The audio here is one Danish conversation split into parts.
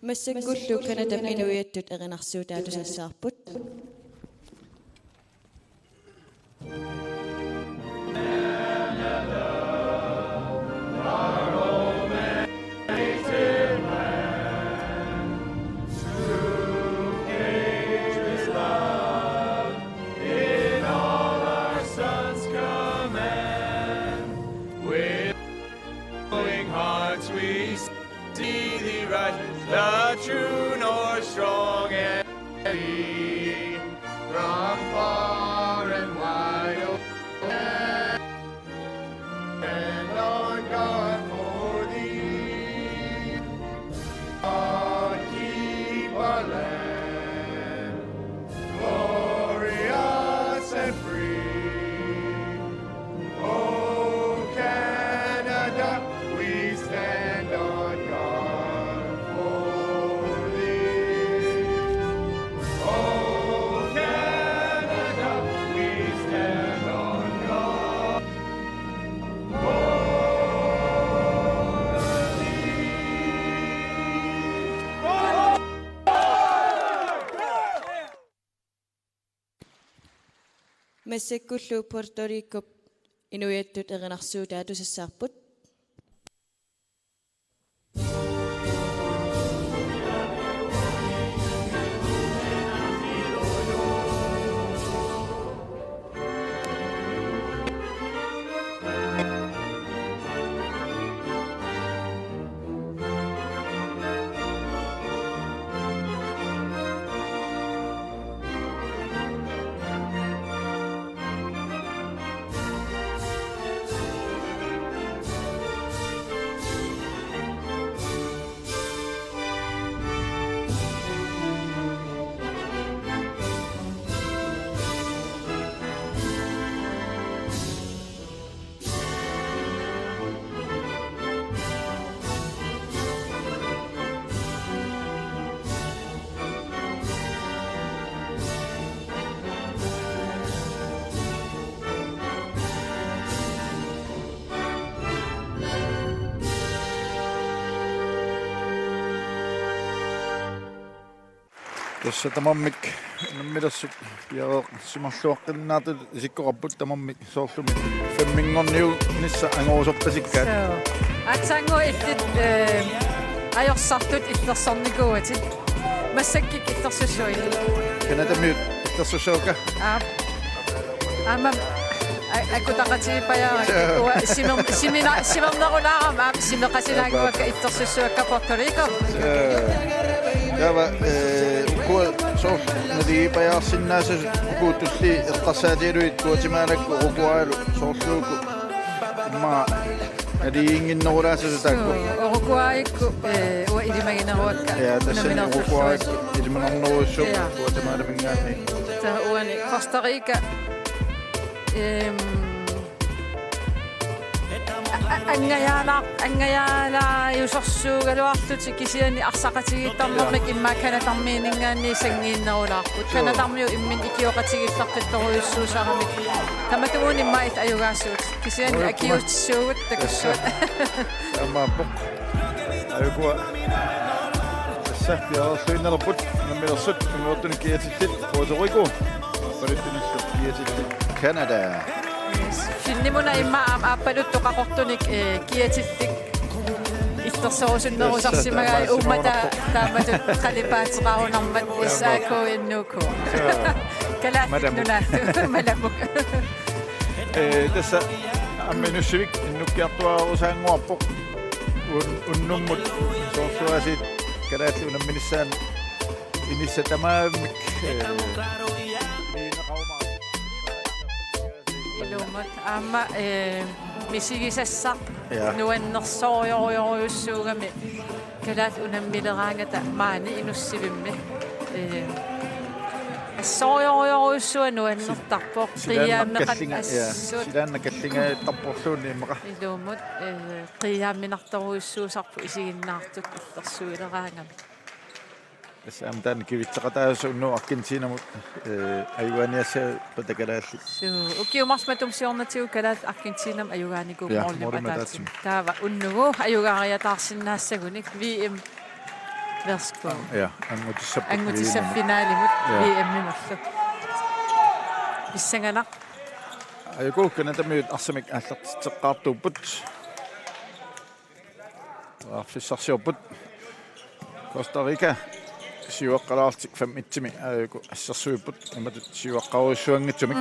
Massakkullu Kanadam inuiattut erinarsuutaatusassarput. The true north, strong and free, from far and wide open, and on God for thee. God keep our land glorious and free. Oh, Canada, we stand on God. Massakkullu Puerto Rico inuiattut erinarsuutaatusassarput. Tässä tamammik midassut ja simalluaqqinnaatu isikkoqapput tamammik soorlumi 5 mingorniu nissa angoorsorpasikkaat atsango ittit ajorsaartut ittersornikuutit massakkik ittersussuit kanatamiut ittersussuuka ama akutaqatiipajaa simernerulaarama simeqasilaanguakka ittersussuakka Puerto Rico Kava kuul sof nadi payarsinnaasa kuutulli iqtarsaatiluit kuutimaanakku uruguaylu soorluuku imma adiinginnerulaassu taakku uruguayku wa ilimagineruakka ja tassani uruguayku ilimanerneruussu kuutimaala mingaanni ta uani Costa Rica angayala yusorsuugaluarlutik kisiani arsaqatigittarnermik imma kanatarmiiningaanni sangiinnerulaarput kanatarmiu immin ikioqatigillarqittoruyussuusaramik tamatuun imma it ayugaassuut kisiani akiutsuugut takussuut amma pok ayugua sapiarsuinnerput nammilersut nuortuni kiatillit Puerto Rico parittunissu kiatillit Canada Finnimuna imma appalut toqaqortunik kiatillik ittersorusunnerusarsimagai ummata taamatut qalipaateqarunarmat isaakuinnuuku Kalaallit Nunaata malamuk tässä amminussivik innukkiartuarusaanguarpoq unnummut soorsuasit Kalaallit unamminissaan inissatamaamik amma misigisassa nuannersooriorujussuugami Kalaallit unammileraangata maani inussivimmi assoriorujussuа nuannertarpoq qiyaammeqat silaannakallingaatarporluunni immeqa ilumut qiyaamminartorujussuusarpu isiginnaartuk ittersuileraangami Tässä amtaan kivitseqataas unnu Argentiinamut ayuaniassa patakalaalli. Ukiumarsmatumsiornatiu Kalaallit Argentiinam ayugaaniku morlipatat. Taava unnugu ayugaariataarsinnaassaguni VM Værsgo. Ja, Angutissa finaali mut VM-mallu. Pissangana. Ayuku kanatamiut arsamik allartiteqqaartuupput. Fissarsiorput. Costa Rica. Siuaqqalaartik 5-1 ayuku assarsuipput imatut siuaqqaruissuangitsumik.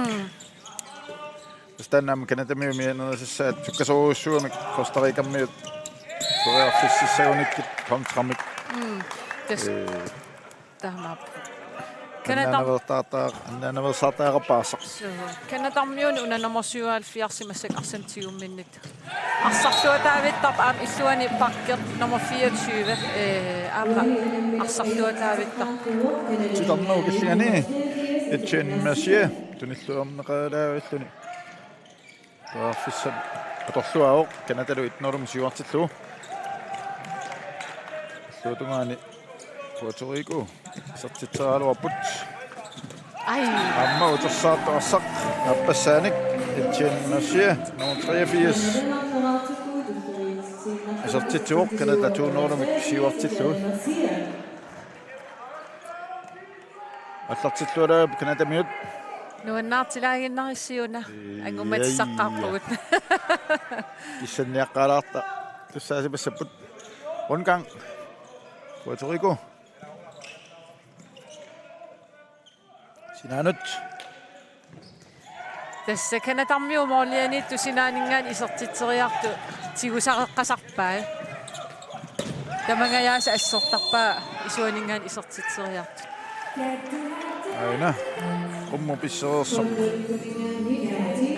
Stanam kanatamiumianerassaat tukkasuuruissuamik Costa Rica-miut. Turearfississagunikkit kontramik. Tahmaap. Annaversaataaqapaasaq. Kanatarmiun unanorsual fiarsimassak arsamtiguminnit. Arsarluataavittarp aam illuani parkirt nummer 24 aamma arsarluataavittar. Titarnuu killigani itchen masia tunilluarneqalaavilluni. Taarfissam atorluaoq kanatalu itnorum siuartillu. Luutungaani Puerto Rico sertitseraaluarput. Ai. Amma utersaartoarsaq appassaanik itchen masia nummer 83. Sertitsuoq kanatatuunoorumik siuartillu. Allartillualaap kanatamiut. Nuannaartilaaginnarissiuna angumatsaqqaarpugut. Issanniaqqaalaarta tussaasipassaput. Rundgang Puerto Rico. Sinanut. Tässä kanatarmiumorliani tusinaaningaan isertitseriartu tigusareqqasarpaa. Tamangayaasa assortarpaa isuaningaan isertitseriartu. Aina. Qummu pisseersoq.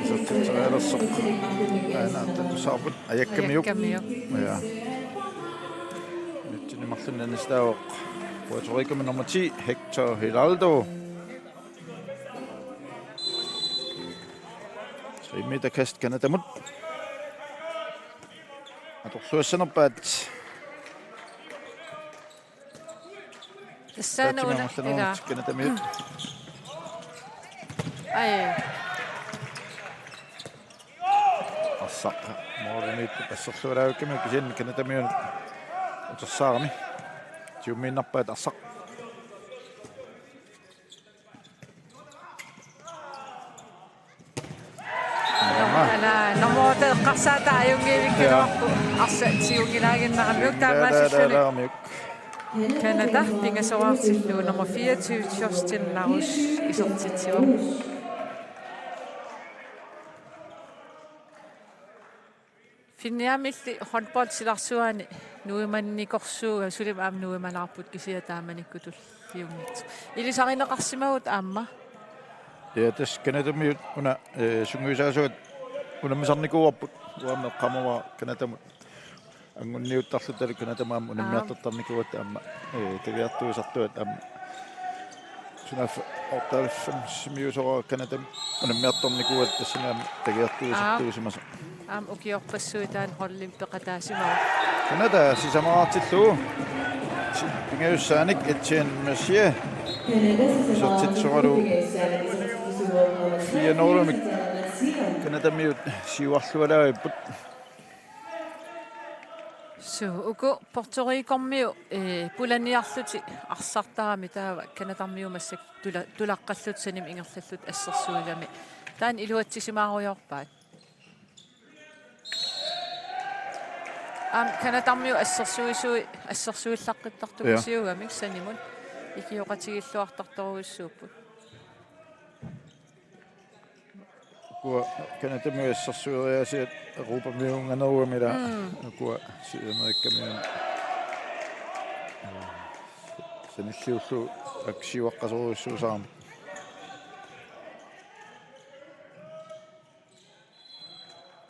Isertitserialersoq. Aina tatussaarput ayakkamiuk. Ja. Martinenistaaoq Puerto Rico nummer 10 Hector Hidalgo. 3 meter kast Kanadamut. Atorsuassanerpaat. Tassana una ila Kanadamut. Ai. Assaq moornit assorluaraukami kisin Kanadamut. Utersaarmi. Tiumiinnarpaat arsaq. Ala namoota qarsaata ayungiivikkinuarpu arsa tiugilaaginnaramiuk taamaasilluni. Canada pingasoartillu nummer 24 Justin isertitsiuq. Finniamilli håndbold silarsuani nuimannikorsuuga sulim aam nuimalaarput kisiataamanikkutul liungit. Ilisarineqarsimagut aamma. Ja tas Kanadamiut una sunguisaasuat unammisarnikuuarput uameqqamava Kanadamut. Angunniuttarlutal Kanadamaam unammiartartarnikuat aamma tagiartuisartuat aamma. Sunaf ortalfam miusora Kanadam unammiartarnikuat tassinaam tagiartuisartuusimasa. Am ukiorpassuitaan hollim peqataasimaa. Kanada sisamaraartillu. Pingajussaanik itchen masia. Sortitsualu. Fianorumik. Kanadamiut siuarlualaaiput. So uku Puerto Rico-miu pulaniarluti arsartarami taava Kanadarmiumassak tulaqqallut ingerlallut assersuilami. Taan iluatsisimaaruyorpaat. Kanadarmiu assersuillaqqittartuisiugamik sanimun ikioqatigilluartartoruissuupput. Kua Kanadamiu assersueriasiat Europa-miunganeruamila kua Sydamerikka-miun sanilliullu aksiuaqqasoruissuusaarmi.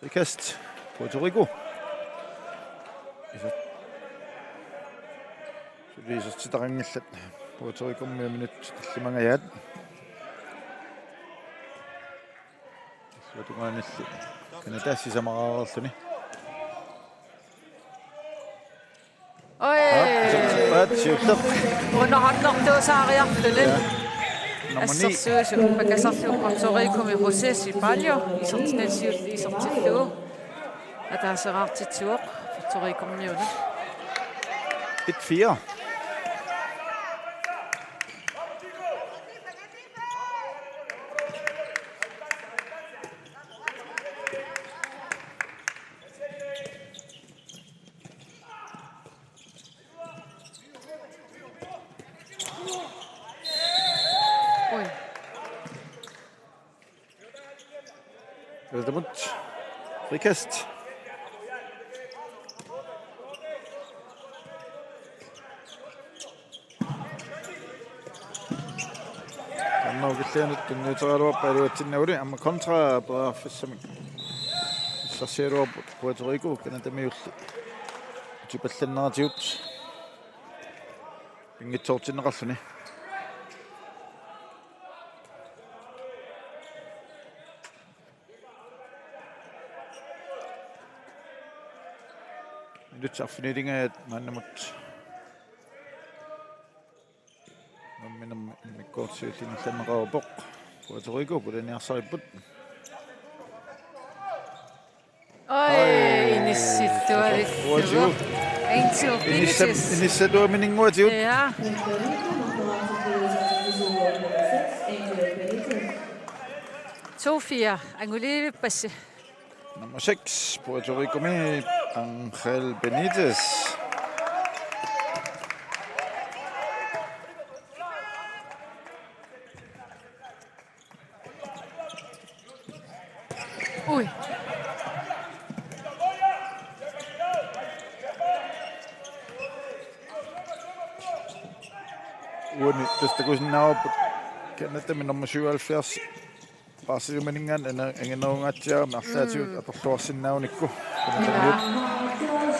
Ikast Puerto Rico. Suliisartitarangallat Puerto Rico-mia minut tallimangayaat. Suutungaanilli Kanada sisamaraarerluni. Oi. Paat siulleq. Unaharnertuusaariarluni. Assersuusu pakasarlu Puerto Rico-mi José Sipalio isertinalsiulli isertillugu. Ataaseraartitsuoq Puerto Rico-miuna. 1-4. Redemut. Frikast. Kanno gillianut tunniuteraluarpa aluatsinnauli amma kontra braafissami. Sassieruarpu Puerto Rico kanatamiulli. Tipallanneratiut. Ingitsoortinneqarluni. Nyt affineringa mannamut. Minum mikkortsiutin llanneqarupoq Puerto Rico kulaniarsaripput. Oi, inissittualittugu. Inissatuа mininguatiut. Ja. Sofia, angulivipassi. Nummer 6, Puerto Rico med Angel Benitez. Ui. Uani tästä kun sinä kennettämme nummer 77 Brasiliumeningan engenongatsia marlaatiut aportuarsinnaunikku.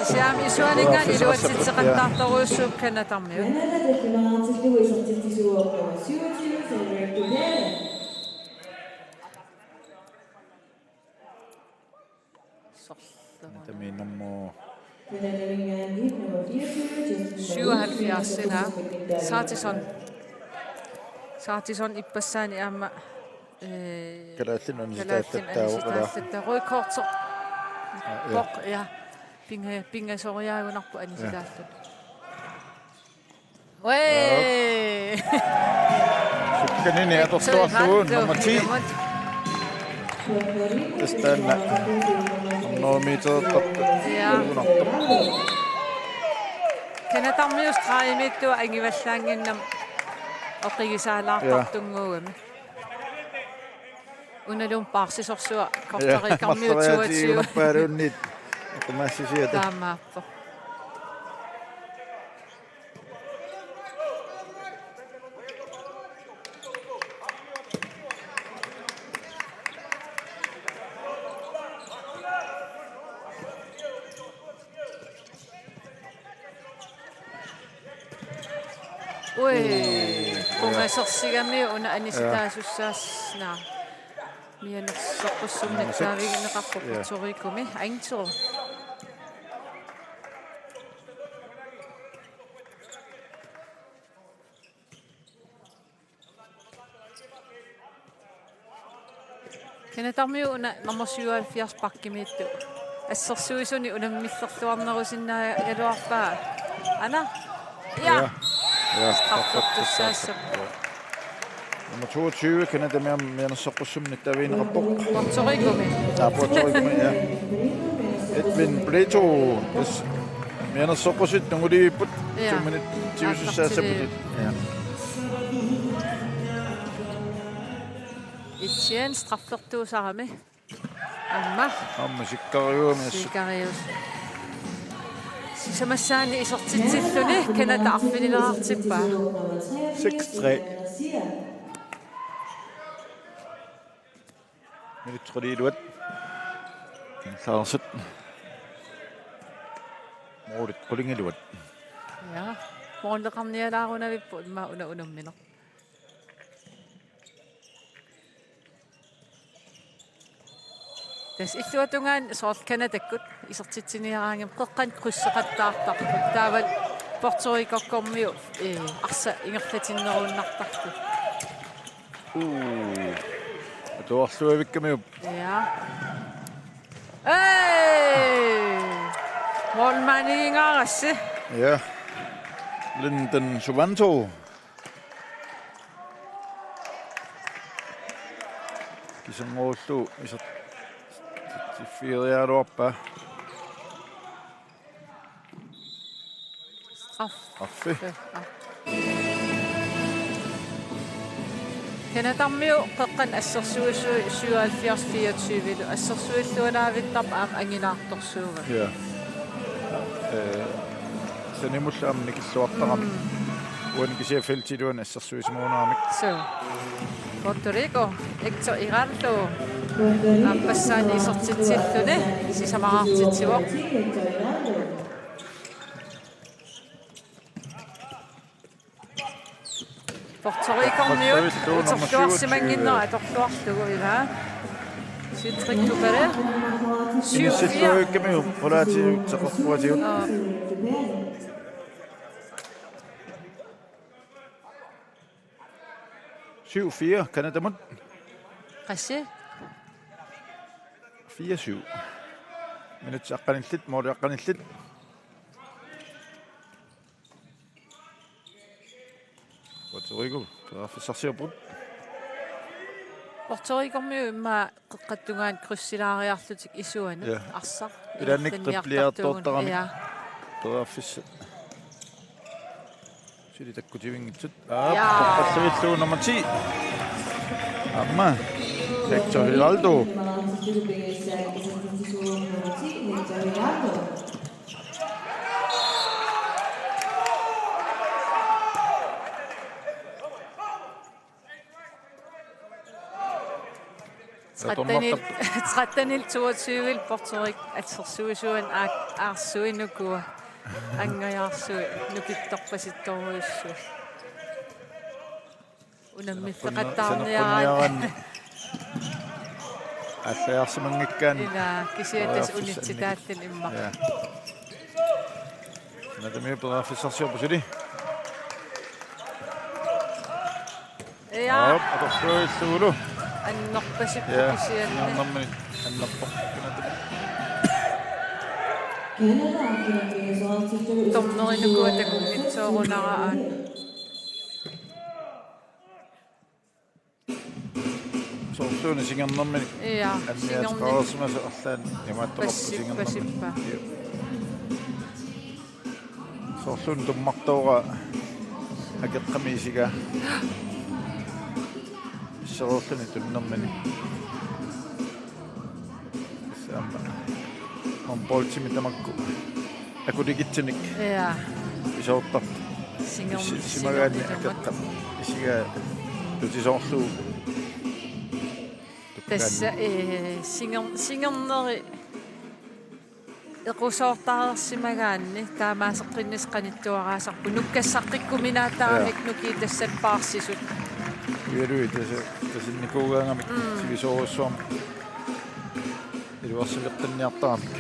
Siam isuaningan iluatsitseqattaartoruussuuk kanatarmiu. Tämä nummer 77 Saatison ippassaani aamma Kalaallit on sitä rødkortser. Bok ja pinga sorjaagunarpu anisitaallun. Wei! Sukkanini atortuarluun nummer 10. Tästä Ja. Kanatarmius traimittua angivallaanginnam oqigisaalaartartunguugami. Unalum parsisorsua kortarikarmiutuatsiu. Parunit. Kumassisiata. Taamaappo. Ui, kumasorsigami una anisitaasussaasnaa. Mianersoqqussumnatsaavigneqarpu Puerto Ricumi aingtero. Kanatarmiu una nummer 77 pakkimiittu. Assersuisuni unamillerluarnerusinnaa yaluarpaa. Ana? Ja. Straffortussaassa. Nummer 22 kan det mere mianersoqqussumnittaviineqarpoq. Puerto Ricumi. Puerto Ricumi, ja. Edwin Pleto. Mianersoqqusut nunguliipput. 2 minut tiusussaasaput. Ja. Itchen straffortusarami. Amma Sikkariuami. Sikkarius. Sisamassaani isortitsilluni kanataarfililaartippaa. 6-3. Minut troliluat. Saarset. Moorit kulingiluat. Ja. Morunleqarnialaarunavippu imma unamminer. Tas illuatungaan soorkanatakkut isortitsiniaraangam qeqqan krusseqattaartarpu taaval Puerto Rico-kormiu arsa ingerlatinnerunnartarpu. Tuorluavikkamiup. Ja. Hey! Målmandiingaarassi. Ja. Linden Suvanto. Kisangollu isot Firiaroppa. Straf. Affe. Kanadammiu qeqqan assersuusui 77-24 assersuilluunaavittap aam anginaartorsuuga. Ja. Sanimullaam nikilluartaqam. Uanikisiafeltiluan assersuisimuunaamik. So. Puerto Rico ektor irallu ampassaani isortitsillune sisamaqartitsivoq. Puerto Rico miut utorluarsimanginner atorluarlugu ila. Sitrik tupere. 7-4. Kemiu polaatiut taqorpuatiut. 7-4 Kanadamut. Qassi 4-7. Minut saqqanillit mooriaqqanillit. Puerto Rico teraffissarsiaput. Puerto Rico miu imma qeqqattungaan krussilaariarlutik isuani arsaq. Pilannik tripliartortarami. Teraffissa. Sili takkutivinngitsut. Toqqalluilluun nummer 10. Amma. Hector Hiraldo. Trattanil 22 Puerto Rico atsersuisuan aarsuinukua angajarsui nukittorpasittoruissu unammiffeqattaarniaran Аллаярсимангиккаан ила кисиатас унитситааллан имма надами пераффиссарсиорпусили я аторсуиллугулу аннорпасиппу кисиаллани аннэрмани аннерпо томнеринукуа такунгитсоорунараа соортууни сингернэрмани я анниатеқарсимаса арлаан ямааттоқарпу сингернэрмани соорлуун туммартоора акеққамисига иссеруерлуни туннэрмани саама комполтими тамакку акулигитсиник я исоортар симагаани акеққам исига тутисоорлуу tässä singerneri equsortaarsimaгаанни таамаасеққиннисқанитсуараасарпу нуккассаққиккуминаатарамик нуки тассалпаарсисут уярui тасинникуугаангамик сивисооруссуам илуарсилеққинниартарамик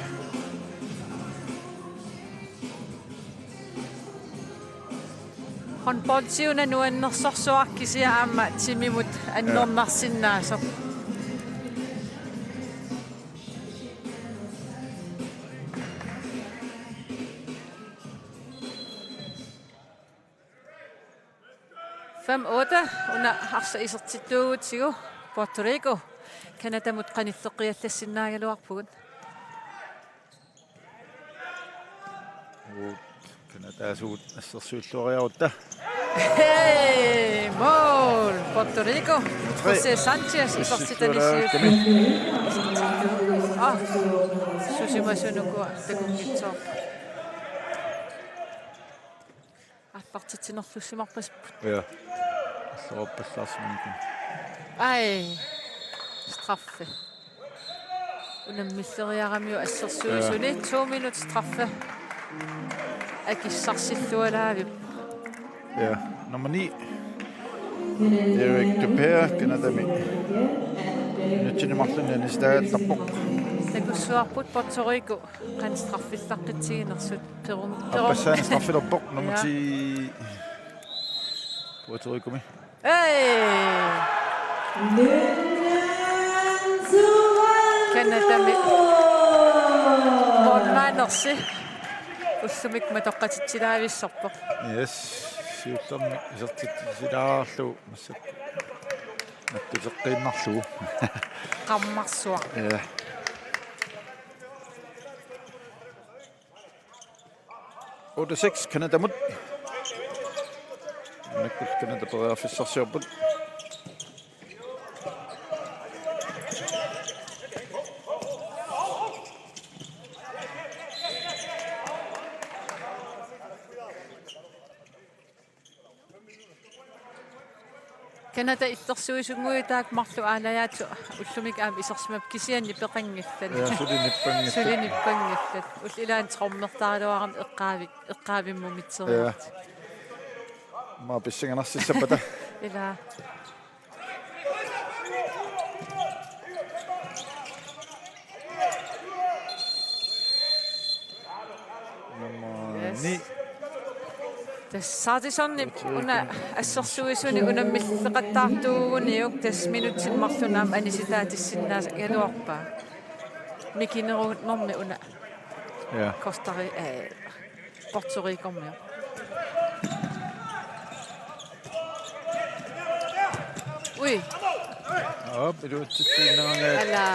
håndboldsiuna nuannersorsuarkisia aamma timimut annornarsinnaasor Fem 8 una harsa isertittuugutsigu Puerto Rico Kanadamut qanitteqiallassinnaagaluarpugut Kanadaasuut assersuilluariarutta Hey, mål! Puerto Rico. José Sanchez isertitanisiut. Susimasunukua takunnitsoor. Appartitinerlussimarpasput. Ja. Asseroppallaarsimanikun. Ai. Straffe. Unammilleriaramiu assersuisuni 2 minut straffe. Akissarsillualaavip. Ja, nummer 9. Erik Dupere, Kanadami. Nutsinimарлuni анистааттарпоқ. Takussuarput Puerto Rico qan straffillaqqitsiginersut perum. Appassaani straffillerpoq nummer 10. Puerto Rico mi. Hey! Kanadami. Mormanersi. Ussumik matoqqatitsilaavissarpoq. Yes. Siullermi isertitsilaarlu massakku. Nattuteqqiinnarlugu. Qammarsua. Ja. Otte 6 Kanadamut. Nakkul Kanada peraffissarsiorput. Kanada ittersuisungui marlu aalayaatu ullumik aam isersmap kisianni peqanngillat. Ja, sulinippanngillat. Sulinippanngillat. Ullilaan trommertaaluaram eqqaavimmumitserut. Ma pissinganarssissapata. Ila. Ni. Saadisonni una assersuisuni unammilleqattaartuuguniuk tas minutsin marlunaam anisitaatissinnaas galuarpa. Mikineruutnermi una. Ja. Puerto Rico mi. Ui. Ja, piduutsittiinnaangaat. Ala.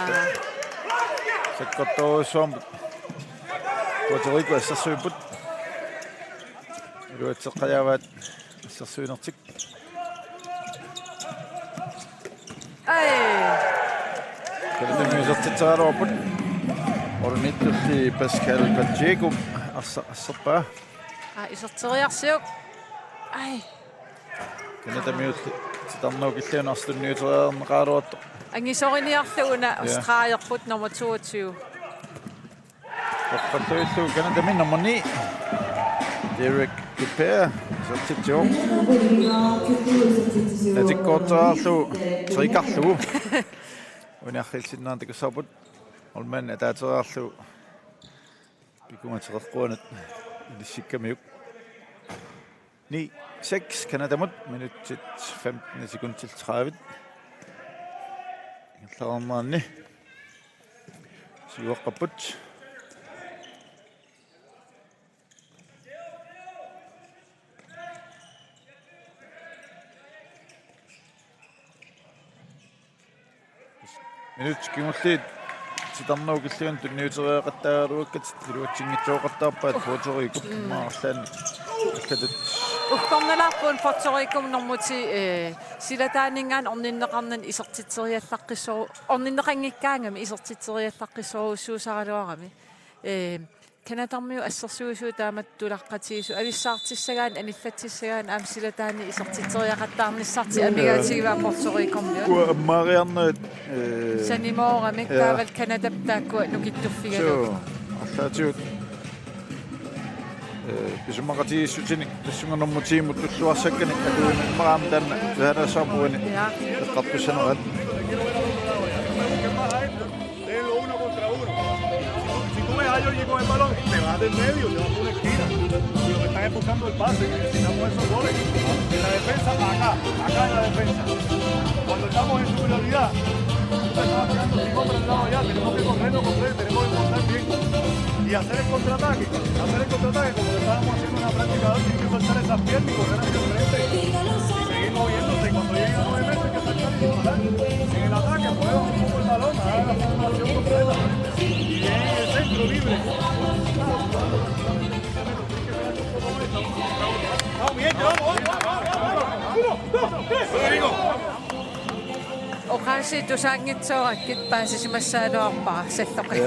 Sekkottoruissuam Puerto Rico assersuiput. Piduutseqqajaavaat assersuinertik. Ai. Kalaallit ornitulli Pascal Pacheco asserpaa. Iserteriarsiuk. Ai. Kanadamiut sitarnuukilluun arstunniuteriarneqaaluarto. Angisoriniarlu una Australiarput nummer 22. Qaqqalluillu Kanadamin nummer 9. Derek Dupere sertitsuum. Natikkoorterarlu trikarlu. Uniarrilsinnaan takussarput. Olman ataateriarlu pikumatereqquanat ilissikkamiuk. 9-6 Kanadamut minutsit 15 sekundtil 30. Illarmaanni siuaqqapput. Minut kimulliit sitarnuukilluun tunniuteriaqattaaruakkat iluatsingitsuoqartaarpaat Puerto Rico maarlaan аллатут уккорналаарпуун Puerto Rico нормути силатаанинган орниннеқарнан исертитсериаллаққиссору орниннеқангиккаангами исертитсериаллаққиссорусуусаралуарами канатармиу ассерсуусуу тааматтулаққатигису ависсаартиссагаан аниллатиссагаан аам силатаани исертитсериақаттаарниссарти амигаатигиваа Puerto Rico-миу мариарнеет санимоорами таавал канадаптааккуа нукиттуффигалу аллаатиут бисуммақатигиссутини тассунганэрмутиимут туллуарсаккани алуини мараам таанна таанасаарпуани эққарпуссанерат Yo llego el balón, te vas del medio, te vas por una esquina. Y lo que están es buscando el pase, necesitamos esos goles. En la defensa, acá en la defensa. Cuando estamos en superioridad, tú estabas tirando 5 hombres al lado allá, tenemos que correr, tenemos que montar bien. Y hacer el contraataque como lo estábamos haciendo en la práctica de hoy, hay que soltar esas piernas y correr hacia el frente. Y seguir moviéndose, y cuando lleguen a 9 metros hay que saltar y disparar. En el ataque, muevan un poco el balón, hagan la formulación completa. Y en el centro libre. Vamos bien, vamos. 1, 2, 3. Oqaasi tusaangitsoorаккит паасисимассаалуарпара саллоқи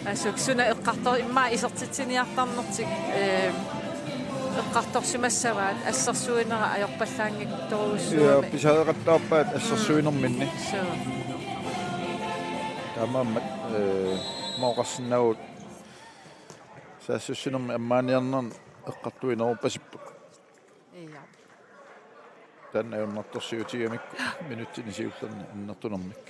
асуксуна эққартор имма исертитсиниартарнертик эққарторсимассаваат ассерсуинера аёрпаллаангитторуссуами писаеқаттаарпаат ассерсуинерминни тамааммат моқарсинаагут саассуссинерми аммааниарнерн эққартуинеруппасиппут ия тан аёрнарторсиутигамик минуттини сиуллерни иннертунермик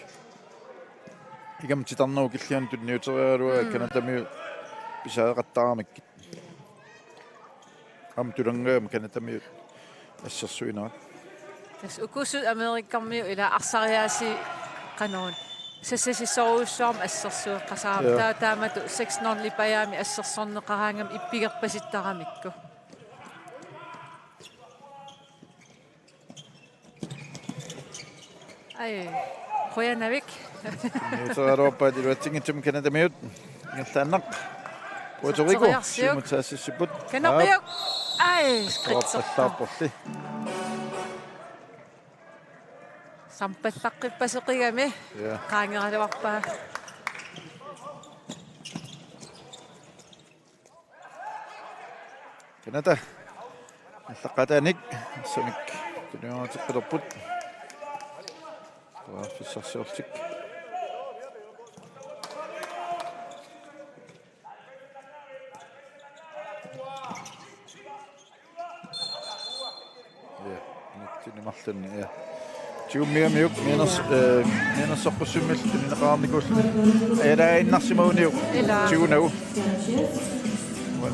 игам титарнуу киллиан тунниутериалуа канатамиу писаеқаттаарамиккит ам турангаам канатамиу ассерсуинерат тас укусут америккармиу ила арсариааси канаун сассисисоруссуарма ассерсуэққасаарам таамату 6-0 липаяами ассерсорнеқараангам иппигерпаситтарамикку ай хоянавик Nunaata diluatsingitsum kanadamiut ingertaannaq Puerto Rico simutaassissiput канапиук ай скритсерпалли сампаллаққиппасеқигами qaangeralуарпаа Kanada аллаққатааник сумик Pinaatiqqilerput. Fissarsiortik. Ja, nyt martani ja. Tiumiamiuk minas soqqussummill ineqaarnikuullu. Ailaainarsimauniuk. Tiunau.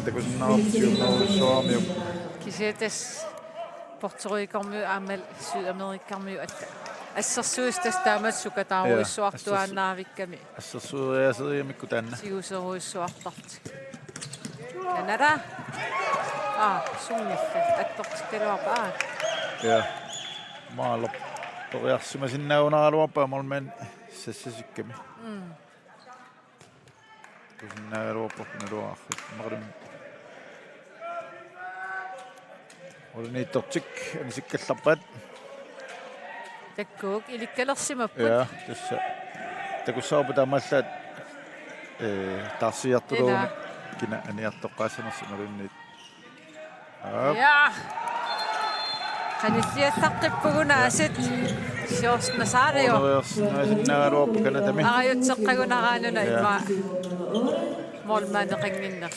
Tiunaartiumaruissuarmiuk. Kisetes Puerto Rico-miu aamal Sydamerikkarmiu alla. Assarsuistas taamatsuka taaruissuartuaannaavikkami. Assarsuuriaseriamikku taanna. Siuseruissuartart. Kanada. Sunniffa attortikkaluarpaa. Ja. Maalla toriarsima sinnauunaaluarpaa molmen sassasikkami. Sinnauuluarpakuna luarrit marim. Olniittortik anisikkallarpat. Takkuuk ilikkalersimapput. Ja, tässä takussaarpu taamallaat tarsiartuluuni kina aniartoqqaasanersi marinniit. Ja. Qanissiassarqippuguna asit siornasaario. Sinnauuluarpakanatami. Ariutseqqagunaraanuna imma molmaaneqanginner.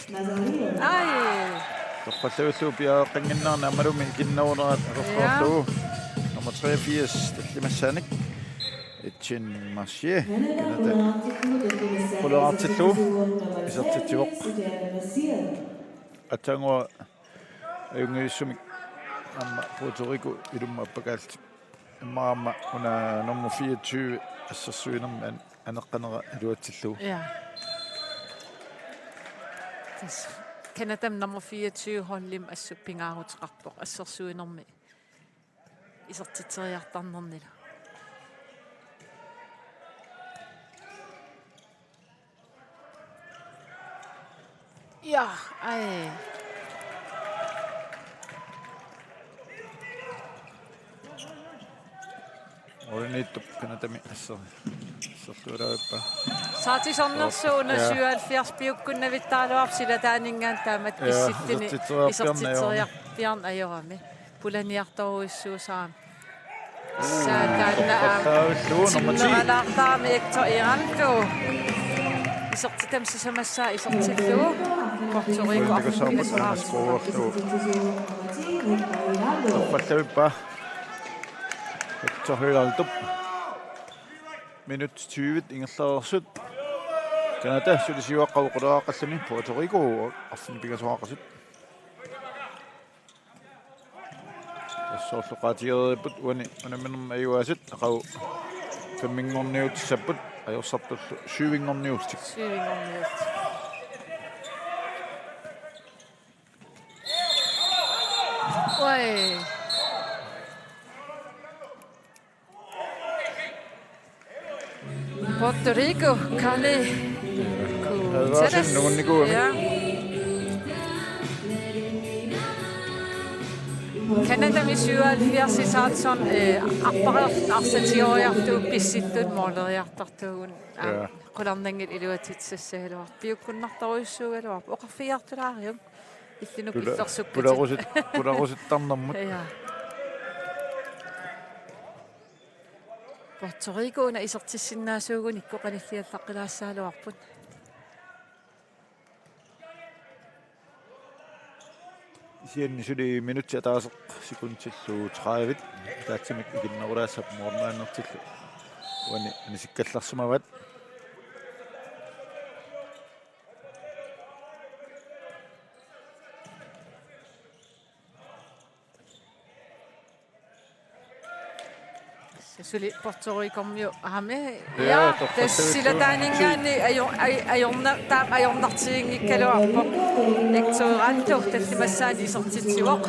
Ai. Toqqalluullu piaqanginnaarna amalumin kinnauneraat aqortorlu. Nummer 83 tallimassaanik. Etchen Marchier kanata. Qulaartillu isartittivoq. Atangua ayungiissumik amma Puerto Rico ilumma appakaalt. Immaama una nummer 24 assarsuinarma aneqqanera aluatsillu. Ja. Tas Kanatam nummer 24 hollim assuppingaaruteqarpoq assersuinermi. Isertiteriartarnernila. Ja, ai. Olniittup kanatami assartuulaappa. Saatisornersuuna 77 piukkunnavittaaluarp sila taaningaan taamat kissittini isertiteriarpiarn ajorami. Pulaniartoruissuusaam. Nummer 10 Hector Iranko. Isertitamsisamassaa isertillu Puerto Rico affilassaarsuuq. Toppallavippa. Hector minut 20 ingerlaersut. Kanada sulisiuaqqavuqulaaqallani Puerto Rico arfinipigasuaqasut. Tassoorluqaatigeeriput unaminnerma ayuasut aqau kammingorniutissaput ajorsartullu syvingorniustik. Oi. Puerto Rico, Kalle. Ja. Canada med 77 i Salson, apparat arsatioriartu pissittut mooleriartartuun. Qolarnangit iluatitsassaluar. Piukkunnartaruissuugaluar. Oqarfiartulaarium. Illinuk illersukkati. Pularusit Ja. Puerto Rico'na isertissinnaasuugun ikkoqanissiallaqilaassaaluarput. Sienni suli minuuttia taas sekuntillu 30 taatsimik ikinnerulaasap moornaannertillu uani anisikkallarsumavat Suli Puerto Rico-miu ahame ja tassila taaningaanni ajornartiingikkaluarpoq ektuurantu tallimassaani isertitsiuoq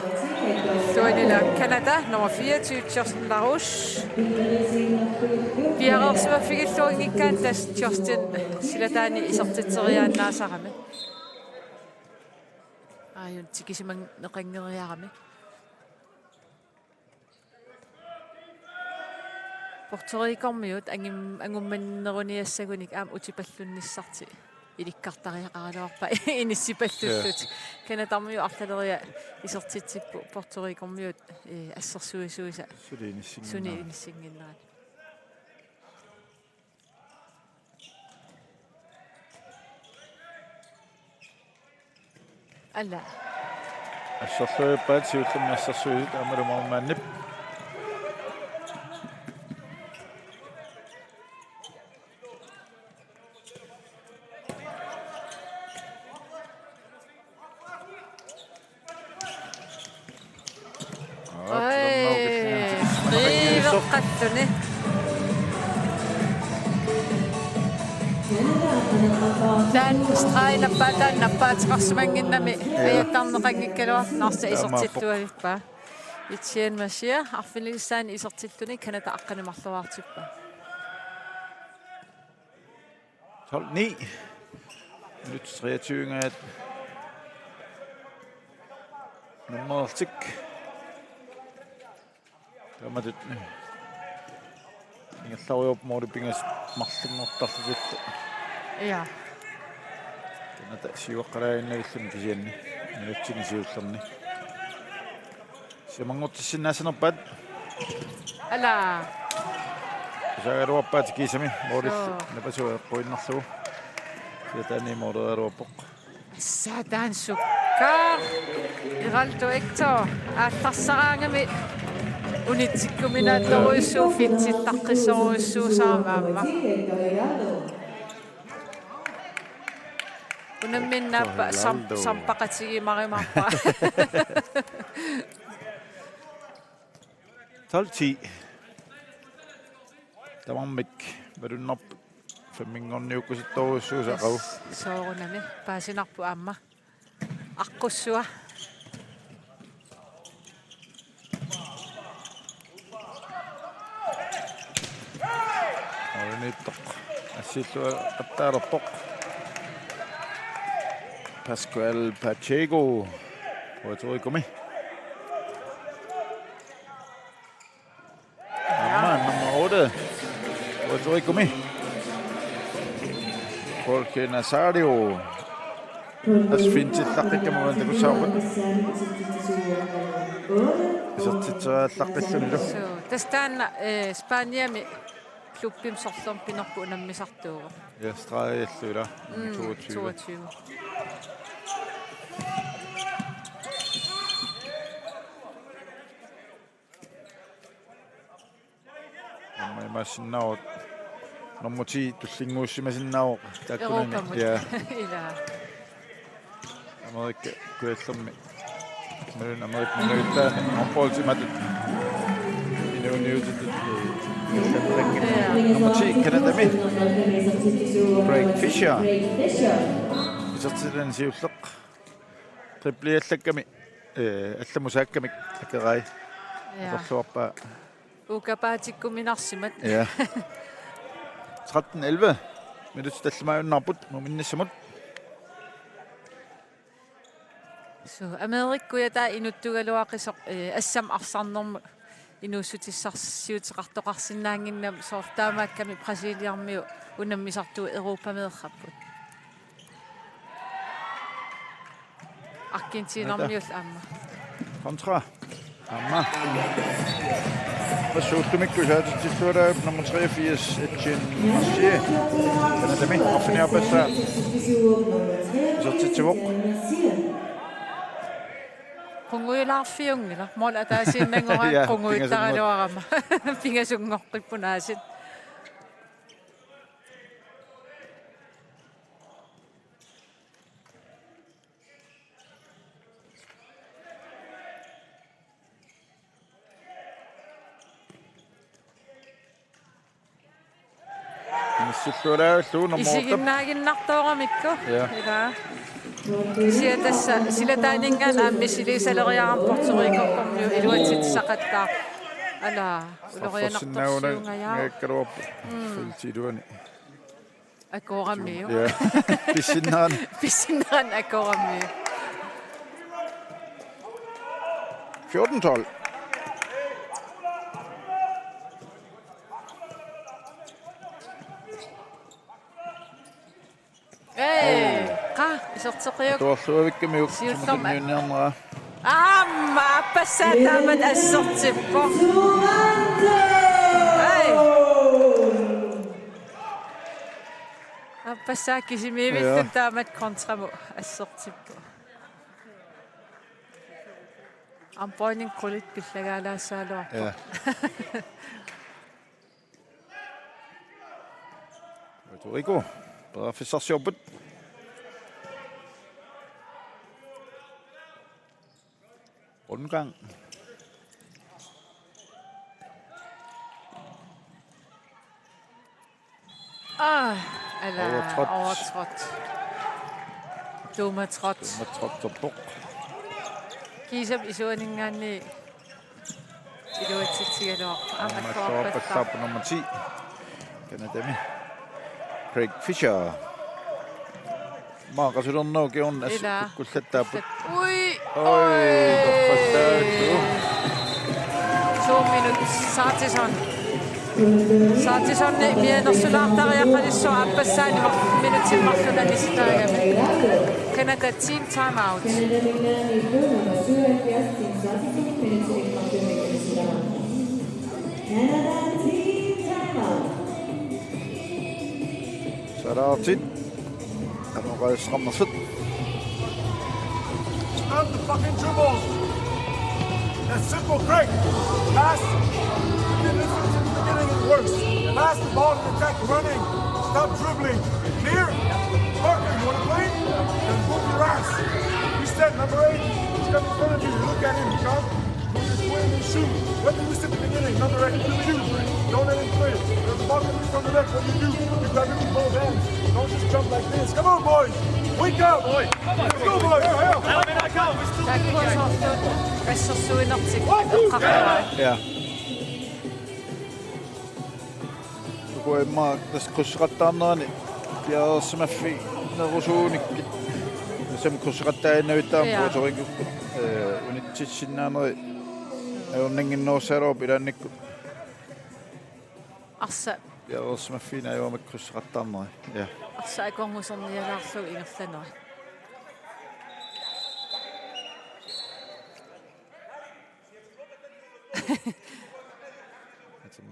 tuanila Canada nummer 24 Justin Larouche piareersumaffigilluingikkaan tas Justin sila taani isertiteriaannaasarami ayun tikisimang neqangeriarami Puerto Rico-miut angummanneruniassagunik aam utipallunissarti иликкартариақаралуарпа иниссипаллуллут канатармиу арталерия исертитсиппу Puerto Rico-миут ассерсуисуиса суни иниссингиннерат алла ассерлуиппаат сиуллумми ассерсуисит амалумармааннип qattunni dan strailappaatan nappaatiqarsumanginnami ajattarneqanngikkaluar narsa isertittuavippa itien masia arfiligissaani isertittuni kanata aqqanimarluartippa 12-9 nyt 23 nummer 10 Тамадит ингерлариуп моорипингас марлингортарлуситта я ната сиуаққалаагиннагиллуни кисианни минутсини сиуллерни симангортиссиннаасанерпаат ала саагаруаппаати кисами моорис напасуа қуиннарлугу сиатаани моореруаппоқ садан сукка иралто экто аалларсараангами унитсиккуминаатторуиссуу фитситтаққиссоруиссуусаамаамма унамминнааппа сампақатигимаримарпа 12-10 тамаммик варуннарп фэммингорниуккуситторуиссуусақау соорунами паасинарпу аама аққуссуа орнитоқ ассиллуа аттаарерпоқ Pascual Pacheco Puerto Rico-ми nummer 8 Puerto Rico-ми Jorge Nazario асфинтиллаққиккамаван такуссаават исертитсааллаққиллунилу тастаан Спаниами клуббим сорлорм пинерпу унаммисартууга я страиаллуила 22 Masinaut nummer 10 tullingууссимасиннаавоқ тааккунани я ила Amerika kuellummi men Amerika nöytään onpolsimatut inuniutut nummer 10 Kanadami Craig Fisher isartilan siulleq tripliallakkami алламусааккамик акерай торлуарпа укапаатиккуминарсимат ja 13-11 minut tallamaajunnarput muminnissamut so Amerikkuya taa inuttugaluaqisaq assam arsarnermu inuussutissarsiuteqartoqarsinnaanginnam soortaamaakkami Brasiliarmiu unammisartuu Europameerrapput Argentiinarmiul aamma kontra amma Passuuttumikku saatitsilluara nummer 83 Etienne Marcier Kanadami orfiniarpassa sortitsivoq qunguilaarfiungila mola taasinnangora qunguittaraluarama pingasungorqippunaasit Silluaraullu nummer 8 isiginnaaginnartooramikku ila siatassa silataaningaan aammisiliisaleriaram Puerto Rico-kormiu iluatsitsaqattaa ala ulorianartorsuungayaa ngakkaluarpu siltiluani akoorammiu ja pissinneraan akoorammiu 14-12 Hey, Asserteriuk. Tuorluavikkamiuk sumutinniunniarnera. Amma passatamat assertippo. Hey. Appasaakkisimivillun taamat kontramu assertippo. Ampoinin qulit pillagaalaassaaluarpo. Ja. Puerto Rico. Bedre fissarsiorput. Rundgang. Overtrådt. Dummertrådt. Dummertrådt og buk. Kisam isuaningaanni iluatsitsigaloo Amatorpassaap nummer 10. Kanadami. Craig Fisher. Maaqasulornuuki on kulsattaaput. Ui. Torpassaattu. 2 minut Saatison mianersulaartariaqqalissu appassaani minutimmarlunalistaagami. Canada team time out. Saraatit. Amoqaisqammersut. Stop the fucking dribbles. That's simple, Craig. Pass. Listen to the beginning, it works. Pass the ball and attack running. Stop dribbling. Clear? Parker, you want to play? Then move your ass. You said number 8. He's got in front of you. Look at him, John. Move his way and shoot. What did we say at the beginning? Number 8, what do? Don't let him play. There's the ball coming from the left. What do? You grab it with both hands. Don't just jump like this. Come on, boys. Wake up. Let's go, boys. Ja. Kuemma tässä kusqattaarnerani piarsmaffi nerusuunikki. Sem kusqattainnuittaam Puerto Rico unitsissinnaaneri aunninginnoorsaruup ilannikku. Arsa. Piarsmaffiina ajuamak kusqattaarneri. Ja. Arsa akormusornialaarlu ingerlaneri.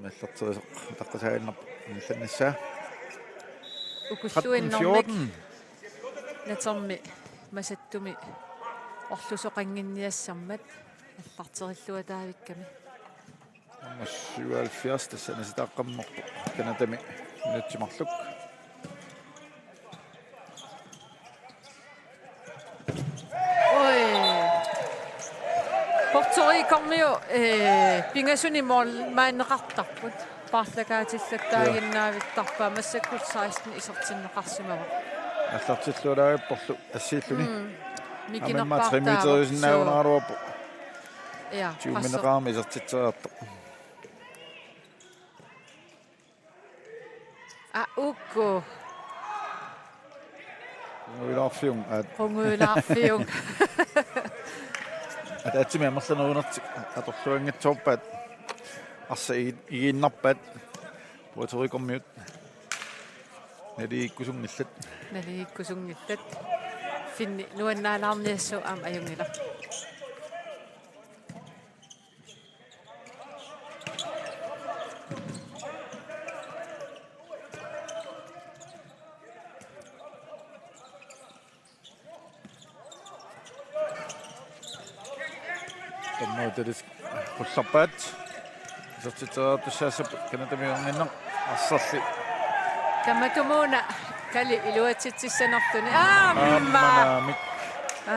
Mellerterisoq taqqasaaginnarp nillannissaa. Ukulluinnormik natermi masattumi orlusoqanginniassarmat аллартериллуатаавикками 77 тассана ситааққамморпу канатами минутсимарлук ой Puerto Rico pingasuni mol maanneqartarput paarlakaatillаттаагиннаавиттарпаа массаккут 16 исертиннеқарсимава аллартиллуалаагаппорлу ассииллуни микинерпаартааварсинаагунааруаппу я тиуминеқарми исертитсераартоқ укку Rungulаарfiung атаатсими амерланерунерти аторлуангатсоорпаат арса игииннарпаат Puerto Rico-миут налииккусунгиллат финни нуаннаалаарниассу аам аюнгила Tommoitis pussappat. Sortiteraatussaassap kanatamiorninneq arsalli. Kammatumuna kali iluatsitsissanartuni aamma.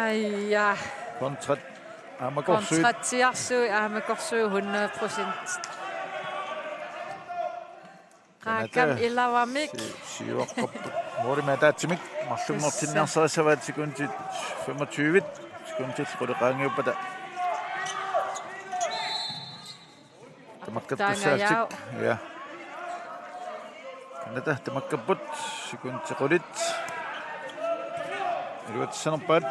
Aija. Kontrat aamakorsuit. Kontratsiarsui aamakorsui 100%. Qaakam ilavamik. Siuaqqappu. Morimataatsimik marlummertinniarsarissavaat sekuntit 25 sekuntit qoleqaangiuppata. Tamakkappussaatik. Ja. Kanata tamakkapput sekuntiqulit. Iluatsanarpaat.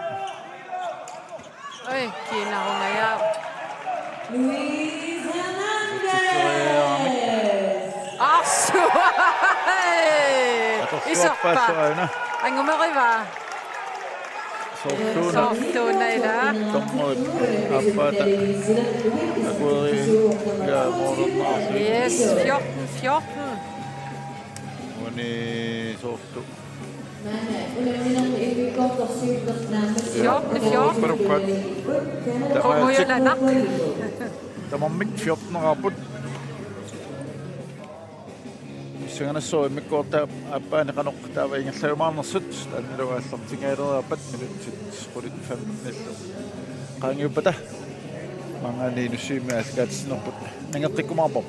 Oi, kiinarungajaa. Arsu! Isorpa! Angumeriva. Sortuna ila. Tommoit appata. Akueri ja morgonnaasi. Yes, 14. Uni sortu. 14. Perukkat. Kommer ju lämna. Tämä on mik 14 raput. Singana så mycket gott att en kan också där ingen säljman sutt den då är something either but minut 45 minuter. Kan ju på det. Många ni nu ser med att snabbt. Inga tycker man på.